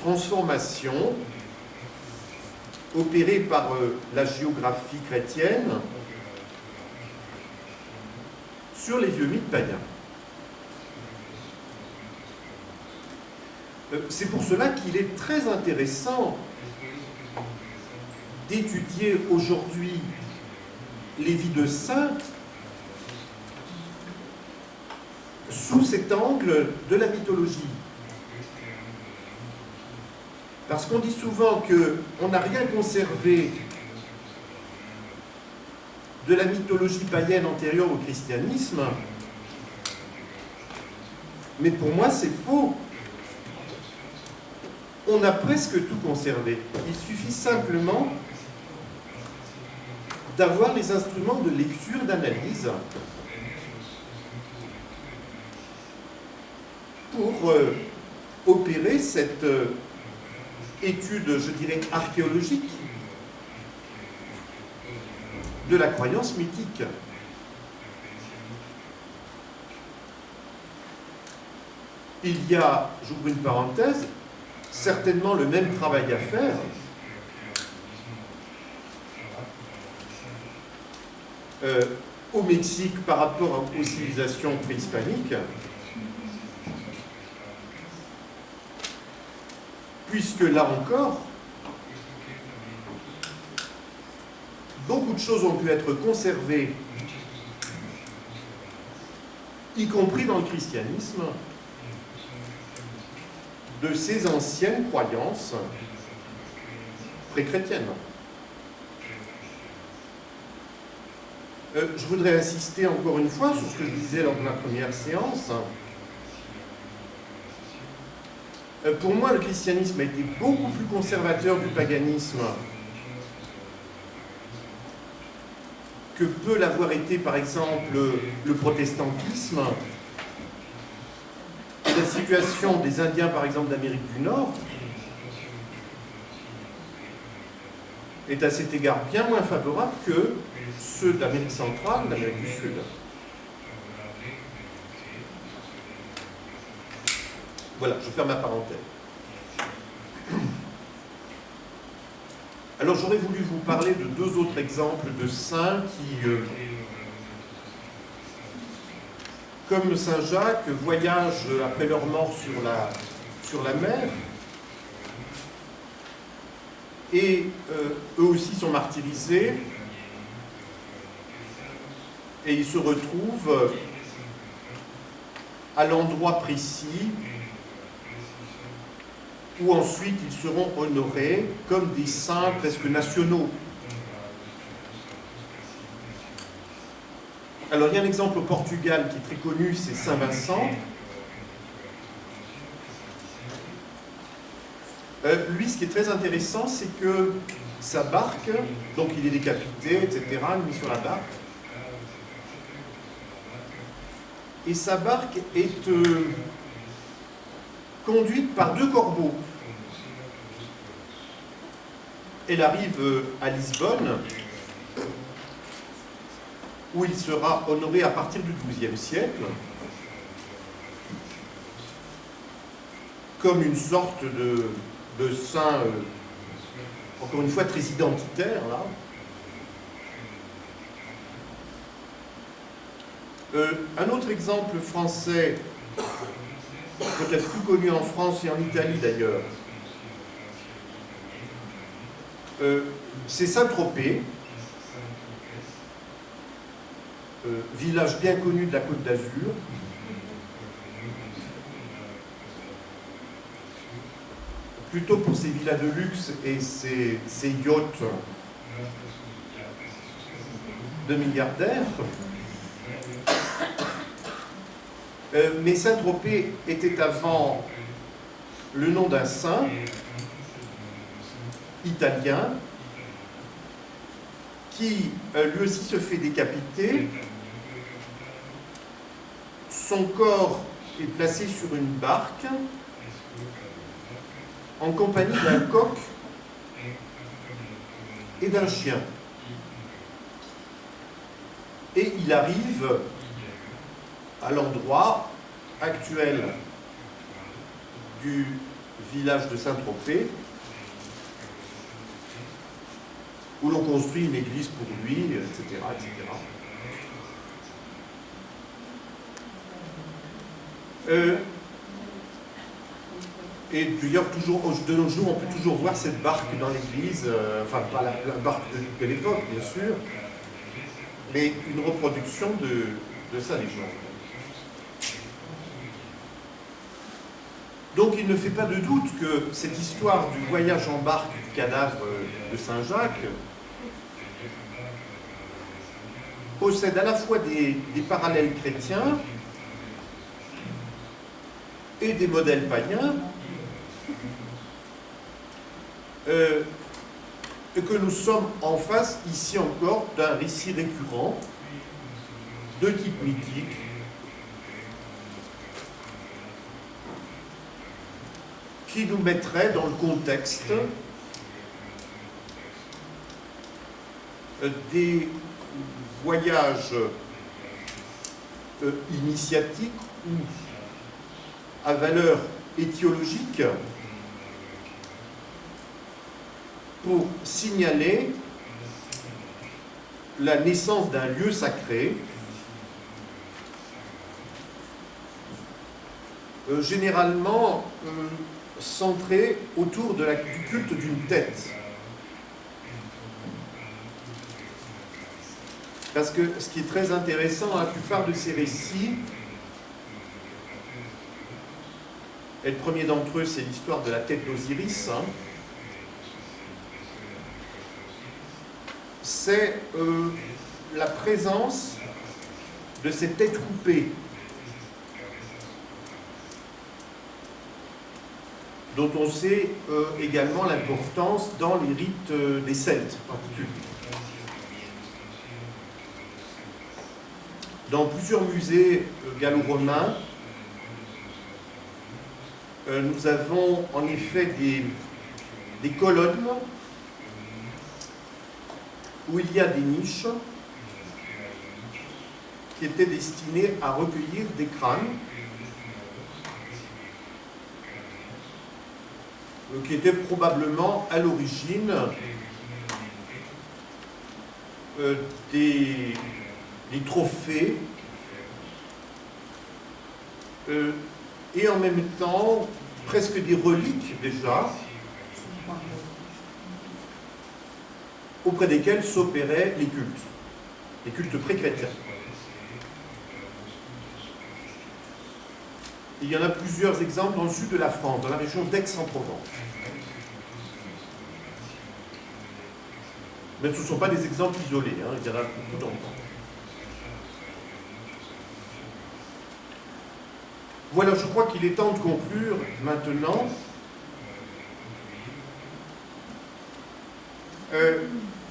transformation opérée par la géographie chrétienne sur les vieux mythes païens. C'est pour cela qu'il est très intéressant d'étudier aujourd'hui les vies de saints sous cet angle de la mythologie. Parce qu'on dit souvent qu'on n'a rien conservé de la mythologie païenne antérieure au christianisme, mais pour moi c'est faux. On a presque tout conservé. Il suffit simplement d'avoir les instruments de lecture, d'analyse, pour opérer cette étude, je dirais, archéologique de la croyance mythique. Il y a, j'ouvre une parenthèse, certainement le même travail à faire au Mexique par rapport aux civilisations préhispaniques, puisque là encore, beaucoup de choses ont pu être conservées, y compris dans le christianisme, de ces anciennes croyances pré-chrétiennes. Je voudrais insister encore une fois sur ce que je disais lors de la première séance. Pour moi, le christianisme a été beaucoup plus conservateur du paganisme que peut l'avoir été, par exemple, le protestantisme. La situation des Indiens, par exemple, d'Amérique du Nord, est à cet égard bien moins favorable que ceux d'Amérique centrale, d'Amérique du Sud. Voilà, je ferme ma parenthèse. Alors j'aurais voulu vous parler de deux autres exemples de saints qui, comme Saint Jacques, voyagent après leur mort sur la mer, et eux aussi sont martyrisés, et ils se retrouvent à l'endroit précis où ensuite ils seront honorés comme des saints presque nationaux. Alors il y a un exemple au Portugal qui est très connu, c'est Saint Vincent. Lui, ce qui est très intéressant, c'est que sa barque, donc il est décapité, etc., mis sur la barque, et sa barque est conduite par deux corbeaux. Elle arrive à Lisbonne, où il sera honoré à partir du XIIe siècle, comme une sorte de saint, encore une fois, très identitaire, là. Un autre exemple français, peut-être plus connu en France et en Italie d'ailleurs, c'est Saint-Tropez, village bien connu de la Côte d'Azur, plutôt pour ses villas de luxe et ses yachts de milliardaires. Mais Saint-Tropez était avant le nom d'un saint italien qui lui aussi se fait décapiter. Son corps est placé sur une barque en compagnie d'un coq et d'un chien. Et il arrive à l'endroit actuel du village de Saint-Tropez, où l'on construit une église pour lui, etc., etc. Et d'ailleurs, de nos jours, on peut toujours voir cette barque dans l'église, enfin pas la barque de l'époque, bien sûr, mais une reproduction de sa légende. Donc il ne fait pas de doute que cette histoire du voyage en barque du cadavre de Saint Jacques possède à la fois des parallèles chrétiens et des modèles païens, et que nous sommes en face, ici encore, d'un récit récurrent de type mythique, qui nous mettrait dans le contexte des voyages initiatiques ou à valeur étiologique pour signaler la naissance d'un lieu sacré, généralement centré autour du culte d'une tête. Parce que ce qui est très intéressant dans la plupart de ces récits, et le premier d'entre eux, c'est l'histoire de la tête d'Osiris, c'est la présence de cette tête coupée, dont on sait également l'importance dans les rites des Celtes en particulier. Dans plusieurs musées gallo-romains, nous avons en effet des colonnes où il y a des niches qui étaient destinées à recueillir des crânes qui étaient probablement à l'origine des trophées et en même temps presque des reliques déjà auprès desquelles s'opéraient les cultes pré-chrétiens. Il y en a plusieurs exemples dans le sud de la France, dans la région d'Aix-en-Provence. Mais ce ne sont pas des exemples isolés, il y en a beaucoup dans le temps. Voilà, je crois qu'il est temps de conclure maintenant.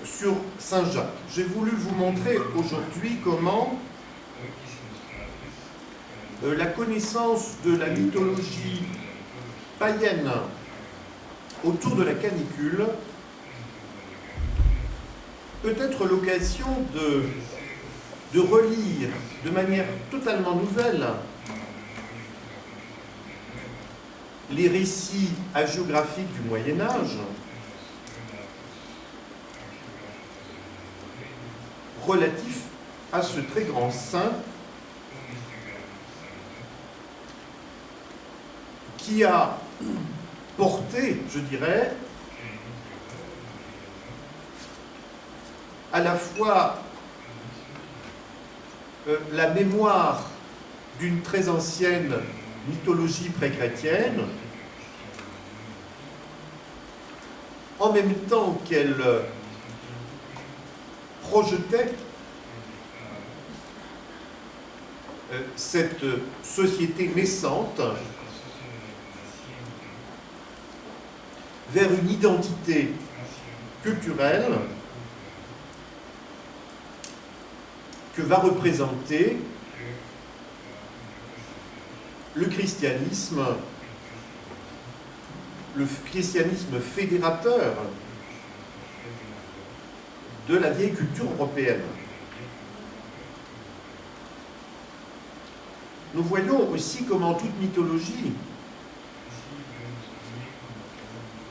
Sur Saint Jacques. J'ai voulu vous montrer aujourd'hui comment la connaissance de la mythologie païenne autour de la canicule peut être l'occasion de relire de manière totalement nouvelle les récits hagiographiques du Moyen-Âge, relatifs à ce très grand saint qui a porté, je dirais, à la fois la mémoire d'une très ancienne mythologie pré-chrétienne, en même temps qu'elle projetait cette société naissante vers une identité culturelle que va représenter le christianisme fédérateur de la vieille culture européenne. Nous voyons aussi comment toute mythologie